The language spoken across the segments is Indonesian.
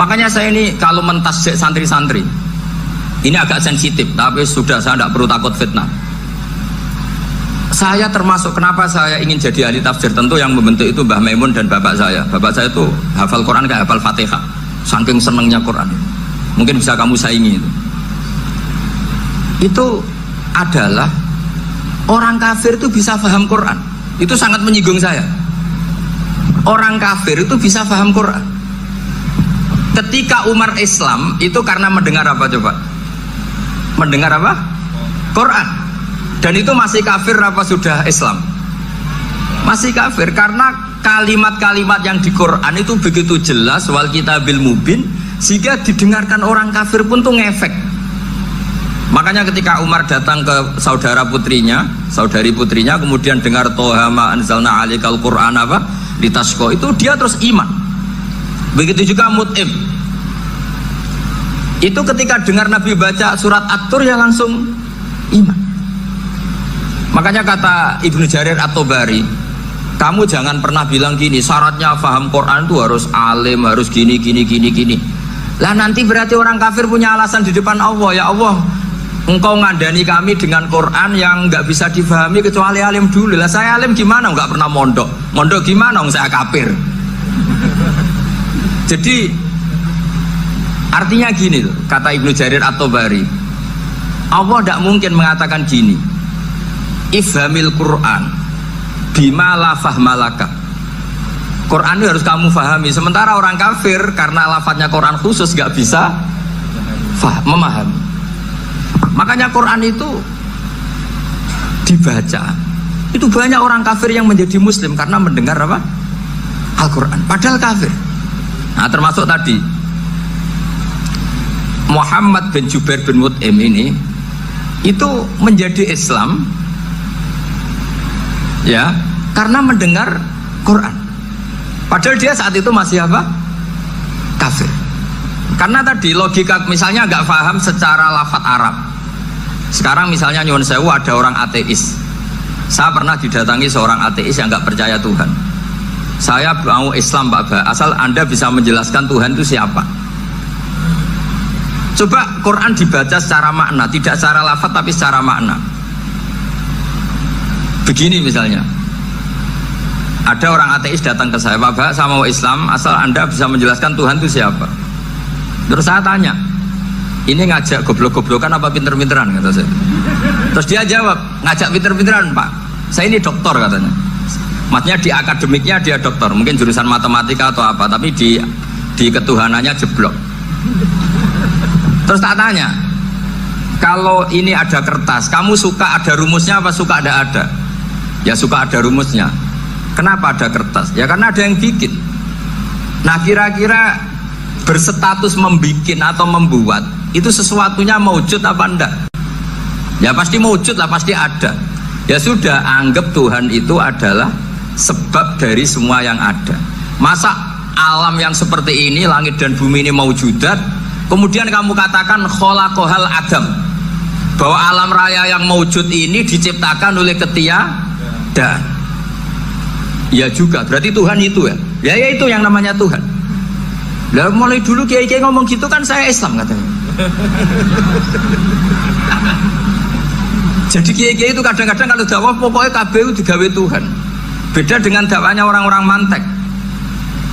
Makanya saya ini kalau mentasjek santri-santri, ini agak sensitif, tapi sudah saya tidak perlu takut fitnah. Saya termasuk kenapa saya ingin jadi ahli tafsir, tentu yang membentuk itu Mbah Maimun dan bapak saya. Bapak saya itu hafal Quran kayak hafal Fatihah, saking senangnya Quran. Mungkin bisa kamu saingi itu. Itu adalah orang kafir itu bisa paham Quran. Itu sangat menyinggung saya. Orang kafir itu bisa paham Quran. Ketika Umar Islam itu karena mendengar apa coba? Mendengar apa? Quran. Dan itu masih kafir apa sudah Islam? Masih kafir karena kalimat-kalimat yang di Quran itu begitu jelas, wal kitabil mubin, sehingga didengarkan orang kafir pun tuh ngefek. Makanya ketika Umar datang ke saudari putrinya, kemudian dengar Toha ma anzalna alikal Quran apa? Litasqa, itu dia terus iman. Begitu juga Mut'im. Itu ketika dengar Nabi baca surat At-Tur ya langsung iman. Makanya kata Ibnu Jarir At-Tabari, kamu jangan pernah bilang gini, syaratnya paham Quran itu harus alim, harus gini. Lah nanti berarti orang kafir punya alasan di depan Allah, ya Allah, engkau ngandani kami dengan Quran yang nggak bisa difahami kecuali alim dulu. Lah saya alim gimana? Nggak pernah mondok gimana? Saya kafir. Jadi artinya gini loh, kata Ibnu Jarir At-Tabari, Allah tidak mungkin mengatakan gini, ifhamil Quran bima la fahmalaka. Quran itu harus kamu fahami, sementara orang kafir karena lafadznya Quran khusus nggak bisa memahami. Makanya Quran itu dibaca, itu banyak orang kafir yang menjadi muslim karena mendengar apa? Al-Quran, padahal kafir. Nah termasuk tadi Muhammad bin Jubair bin Mut'im ini itu menjadi Islam ya karena mendengar Quran, padahal dia saat itu masih apa? Kafir. Karena tadi logika misalnya nggak paham secara lafadz Arab. Sekarang misalnya nyuwun sewu ada orang ateis, saya pernah didatangi seorang ateis yang nggak percaya Tuhan. Saya mau Islam Pak Ba, asal Anda bisa menjelaskan Tuhan itu siapa. Coba Quran dibaca secara makna, tidak secara lafadz tapi secara makna. Begini misalnya, ada orang ateis datang ke saya, Pak Ba, saya mau Islam, asal Anda bisa menjelaskan Tuhan itu siapa. Terus saya tanya, ini ngajak goblok-goblokan apa pinter-pinteran, kata saya. Terus dia jawab, ngajak pinter-pinteran Pak, saya ini doktor katanya. Maksudnya di akademiknya dia doktor, mungkin jurusan matematika atau apa, tapi di ketuhanannya jeblok. Terus tak tanya, kalau ini ada kertas, kamu suka ada rumusnya apa suka ada? Ya suka ada rumusnya. Kenapa ada kertas? Ya karena ada yang bikin. Nah kira-kira berstatus membikin atau membuat itu sesuatunya maujud apa enggak? Ya pasti maujud lah, pasti ada. Ya sudah, anggap Tuhan itu adalah sebab dari semua yang ada. Masa alam yang seperti ini, langit dan bumi ini maujudat, kemudian kamu katakan kholaqohal adam, bahwa alam raya yang maujud ini diciptakan oleh ketiadaan. Ya juga, berarti Tuhan itu ya itu yang namanya Tuhan. Lah mulai dulu kiai-kiai ngomong gitu kan saya Islam katanya. Jadi kiai-kiai itu kadang-kadang kalau dakwah pokoknya KBU digawe Tuhan. Beda dengan dakwahnya orang-orang mantek.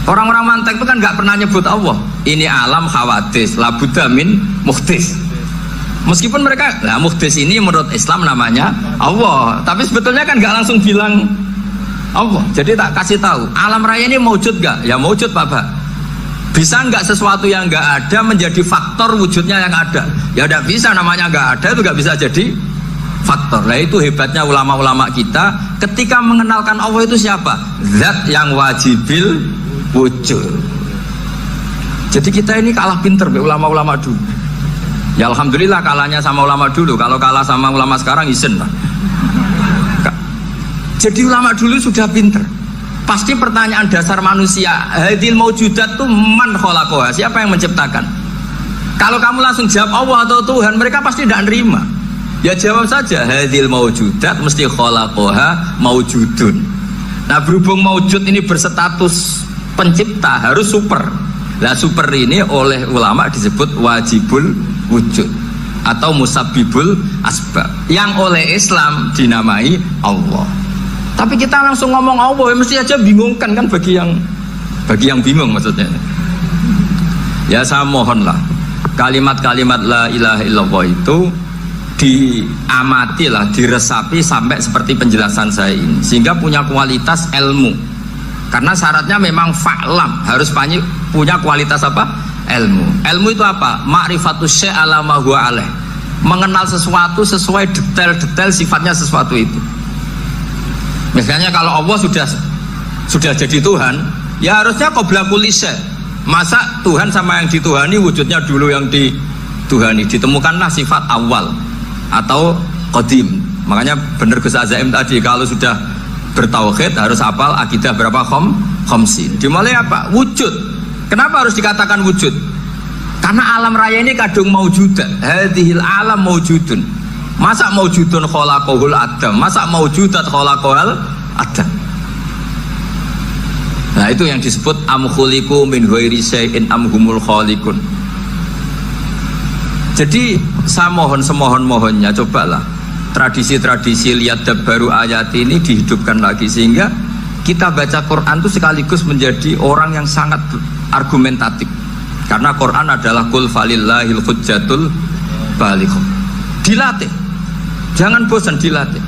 Orang-orang mantek itu kan nggak pernah nyebut Allah. Ini alam khawatis, labudda min muhdis. Meskipun mereka, nah muhdis ini menurut Islam namanya Allah, tapi sebetulnya kan nggak langsung bilang Allah. Jadi tak kasih tahu, alam raya ini maujud nggak? Ya maujud Bapak. Bisa nggak sesuatu yang nggak ada menjadi faktor wujudnya yang ada? Ya udah bisa, namanya nggak ada itu nggak bisa jadi faktor. Nah itu hebatnya ulama-ulama kita ketika mengenalkan Allah itu siapa? Zat yang wajibil wujud. Jadi kita ini kalah pinter be ulama-ulama dulu. Ya alhamdulillah kalahnya sama ulama dulu. Kalau kalah sama ulama sekarang isen lah. Jadi ulama dulu sudah pinter. Pasti pertanyaan dasar manusia, hadil maujudat itu man khalaqaha, siapa yang menciptakan? Kalau kamu langsung jawab Allah atau Tuhan, mereka pasti tidak nerima. Ya jawab saja, hadil maujudat mesti khalaqaha maujudun. Nah berhubung maujud ini berstatus pencipta, harus super. Lah super ini oleh ulama disebut wajibul wujud atau musabbibul asbab, yang oleh Islam dinamai Allah. Tapi kita langsung ngomong Allah, mesti aja bingungkan kan bagi yang bingung maksudnya. Ya saya mohonlah kalimat-kalimat la ilaha illallah itu diamatilah, diresapi sampai seperti penjelasan saya ini, sehingga punya kualitas ilmu. Karena syaratnya memang fa'lam, harus punya kualitas apa? Ilmu. Ilmu itu apa? Ma'rifatus syai' ala ma huwa alaih. Mengenal sesuatu sesuai detail-detail sifatnya sesuatu itu. Misalnya kalau Allah sudah jadi Tuhan, ya harusnya qabla kulli syai'. Masa Tuhan sama yang dituhani wujudnya dulu yang dituhani? Ditemukanlah sifat awal atau qadim. Makanya benar Gus Azaim tadi, kalau sudah bertauhid harus hafal akidah berapa khamsin. Dimulai apa? Wujud. Kenapa harus dikatakan wujud? Karena alam raya ini kadung maujudat. Hadhil alam maujudun. Masa maujudun khalaqahul adam? Masa maujudat khalaqahul adam? Nah itu yang disebut am khuliqu min ghairi syai'in am humul khaliqun. Jadi saya mohon semohon-mohonnya, cobalah tradisi-tradisi lihat baru ayat ini dihidupkan lagi, sehingga kita baca Quran itu sekaligus menjadi orang yang sangat argumentatif. Karena Quran adalah qul falillahil hujjatul balighah. Dilatih, jangan bosan dilatih.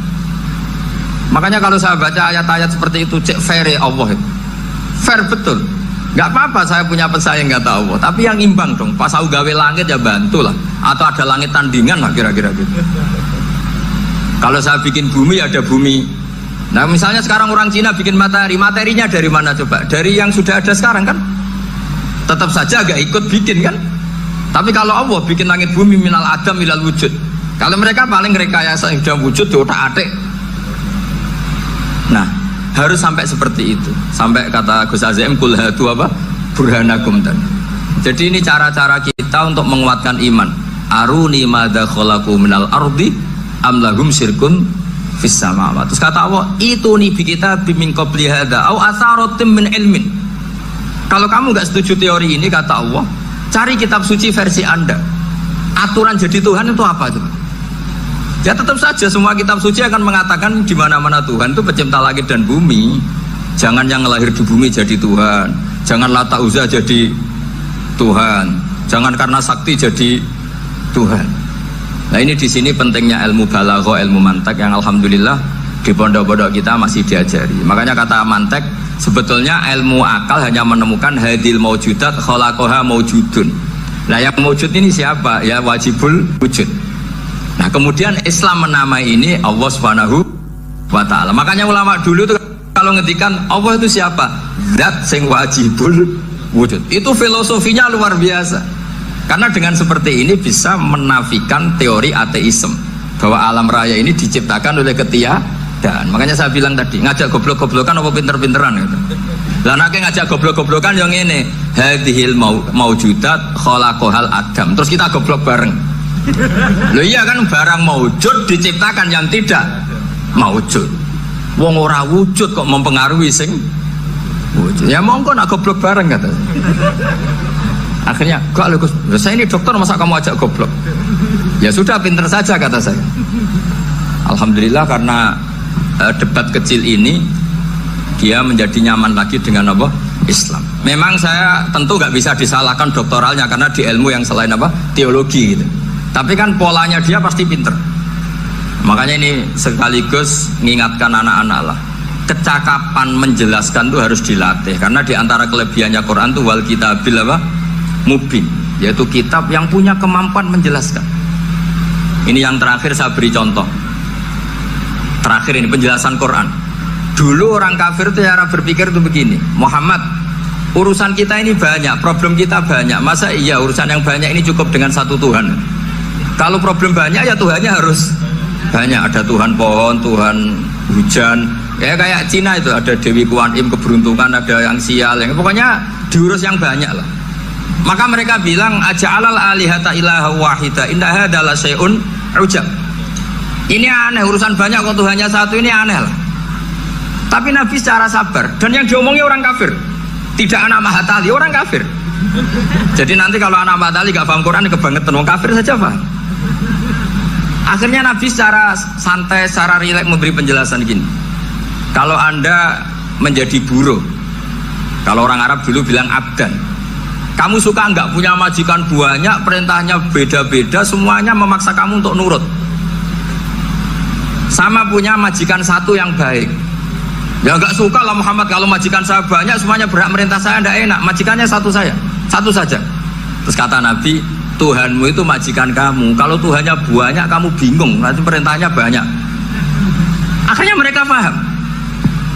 Makanya kalau saya baca ayat-ayat seperti itu, cek fair Allah itu fair betul. Nggak apa-apa saya punya pesaing nggak tahu Allah, tapi yang imbang dong. Pas aku gawe langit ya bantulah, atau ada langit tandingan lah kira-kira gitu. Kalau saya bikin bumi, ada bumi. Nah misalnya sekarang orang Cina bikin matahari, materinya dari mana coba? Dari yang sudah ada sekarang kan? Tetap saja agak ikut bikin kan? Tapi kalau Allah bikin langit bumi minal adam minal wujud. Kalau mereka paling rekayasa yang sudah wujud di otak-atik. Nah harus sampai seperti itu. Sampai kata Gus Azaim kul hatu apa? Burhanakum dan. Jadi ini cara-cara kita untuk menguatkan iman. Aruni madza khalaqu minal ardi am lahum syirkun fis samawati. Terus kata Allah, itu nih kita bimin qabli hadza au atharatim min ilmin. Kalau kamu nggak setuju teori ini, kata Allah, cari kitab suci versi Anda. Aturan jadi Tuhan itu apa itu? Ya tetap saja semua kitab suci akan mengatakan di mana-mana Tuhan itu pencipta langit dan bumi. Jangan yang lahir di bumi jadi Tuhan. Jangan Lata Uzza jadi Tuhan. Jangan karena sakti jadi Tuhan. Nah ini di sini pentingnya ilmu balaghah, ilmu mantek yang alhamdulillah di pondok-pondok kita masih diajari. Makanya kata mantek, sebetulnya ilmu akal hanya menemukan hadil maujudat khalaqaha maujudun. Nah yang maujud ini siapa? Ya wajibul wujud. Nah kemudian Islam menamai ini Allah Subhanahu wa ta'ala. Makanya ulama dulu tuh kalau ngetikan Allah itu siapa? Zat sing wajibul wujud. Itu filosofinya luar biasa. Karena dengan seperti ini bisa menafikan teori ateisme bahwa alam raya ini diciptakan oleh ketiadaan. Makanya saya bilang tadi, ngajak goblok-goblokan apa pinter-pinteran gitu. Lah nek ngajak goblok-goblokan yang ini hadhil maujudat khalaqahal adam. Terus kita goblok bareng. Loh iya kan, barang maujud diciptakan yang tidak maujud. Wong ora wujud kok mempengaruhi sing wujud. Ya monggo nak goblok bareng kata. Akhirnya, kok Gus, saya ini dokter masa kamu ajak goblok? Ya sudah, pinter saja kata saya. Alhamdulillah karena debat kecil ini dia menjadi nyaman lagi dengan apa? Islam. Memang saya tentu nggak bisa disalahkan doktoralnya karena di ilmu yang selain apa? Teologi gitu. Tapi kan polanya dia pasti pinter. Makanya ini sekaligus mengingatkan anak-anak lah, kecakapan menjelaskan itu harus dilatih. Karena di antara kelebihannya Quran itu wal kitabil apa? Mubin, yaitu kitab yang punya kemampuan menjelaskan. Ini yang terakhir saya beri contoh. Terakhir ini penjelasan Quran. Dulu orang kafir itu cara berpikir itu begini, Muhammad, urusan kita ini banyak, problem kita banyak. Masa iya urusan yang banyak ini cukup dengan satu Tuhan? Kalau problem banyak ya Tuhannya harus banyak. Ada Tuhan pohon, Tuhan hujan. Ya kayak Cina itu ada Dewi Kuan Im keberuntungan, ada yang sial, yang pokoknya diurus yang banyak lah. Maka mereka bilang aja'alal alihata ilaha wahida inna hadza la syai'un ujab. Ini aneh, urusan banyak kok Tuhannya satu, ini aneh lah. Tapi Nabi secara sabar, dan yang diomongnya orang kafir, tidak anak mahatali, orang kafir. Jadi nanti kalau anak Mbak Tali gak paham Quran kebangetan, wong kafir saja paham. Akhirnya Nabi secara santai, secara rileks memberi penjelasan gini. Kalau Anda menjadi buruh, kalau orang Arab dulu bilang abdan, kamu suka nggak punya majikan banyak, perintahnya beda-beda, semuanya memaksa kamu untuk nurut. Sama punya majikan satu yang baik. Ya nggak suka lah Muhammad, kalau majikan saya banyak, semuanya berhak merintah saya, nggak enak. Majikannya satu saja. Terus kata Nabi, Tuhanmu itu majikan kamu. Kalau Tuhannya banyak, kamu bingung. Nanti perintahnya banyak. Akhirnya mereka paham.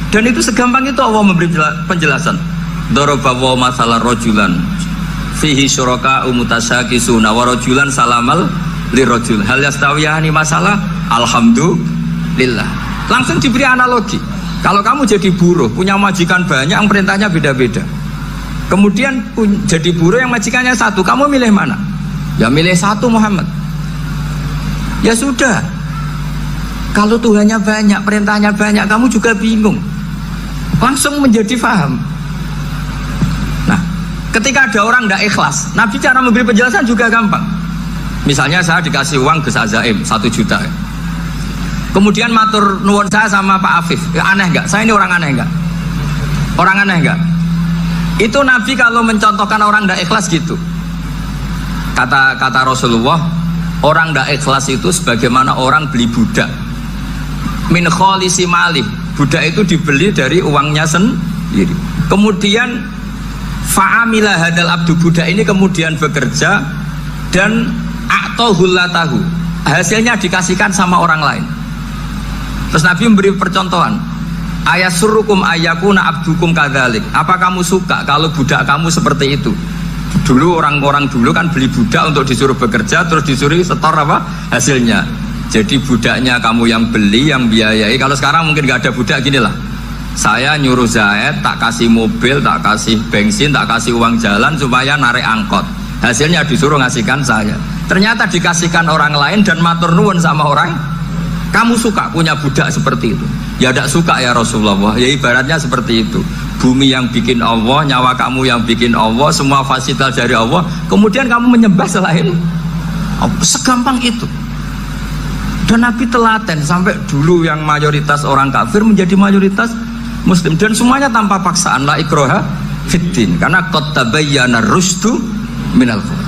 Dan itu segampang itu Allah memberi penjelasan. Dorobawo masalah rojulan fihi syuraka umutasyakisuna wa rojulan salamal lirojul hal yastawiyani masalah alhamdulillah. Langsung diberi analogi. Kalau kamu jadi buruh, punya majikan banyak yang perintahnya beda-beda, kemudian jadi buruh yang majikannya satu, kamu milih mana? Ya milih satu Muhammad. Ya sudah, kalau Tuhannya banyak, perintahnya banyak, kamu juga bingung. Langsung menjadi faham. Nah, ketika ada orang tidak ikhlas, Nabi cara memberi penjelasan juga gampang. Misalnya saya dikasih uang Gus Azaim 1 juta, kemudian matur nuwun saya sama Pak Afif, ya aneh nggak? Saya ini orang aneh nggak? Orang aneh nggak? Itu Nabi kalau mencontohkan orang tidak ikhlas gitu. Kata Rasulullah, orang tidak ikhlas itu sebagaimana orang beli budak. Min kholisi malih, budak itu dibeli dari uangnya sendiri. Kemudian fa'amila hadal abdu, budak ini kemudian bekerja dan a'tohullatahu, hasilnya dikasihkan sama orang lain. Terus Nabi memberi percontohan, ayasurukum ayyakuna abdukum kadzalik. Apa kamu suka kalau budak kamu seperti itu? Dulu orang-orang dulu kan beli budak untuk disuruh bekerja, terus disuruh setor apa hasilnya. Jadi budaknya kamu yang beli, yang biayai. Kalau sekarang mungkin gak ada budak, gini lah, saya nyuruh Zaid, tak kasih mobil, tak kasih bensin, tak kasih uang jalan supaya narik angkot, hasilnya disuruh ngasihkan saya. Ternyata dikasihkan orang lain dan matur nuwun sama orang. Kamu suka punya budak seperti itu? Ya tidak suka ya Rasulullah. Ya ibaratnya seperti itu. Bumi yang bikin Allah, nyawa kamu yang bikin Allah, semua fasilitas dari Allah, kemudian kamu menyembah selain Allah. Segampang itu. Dan Nabi telaten sampai dulu yang mayoritas orang kafir menjadi mayoritas Muslim, dan semuanya tanpa paksaan, la ikraha fiddin, karena qad tabayyana rusdu minal ghayy.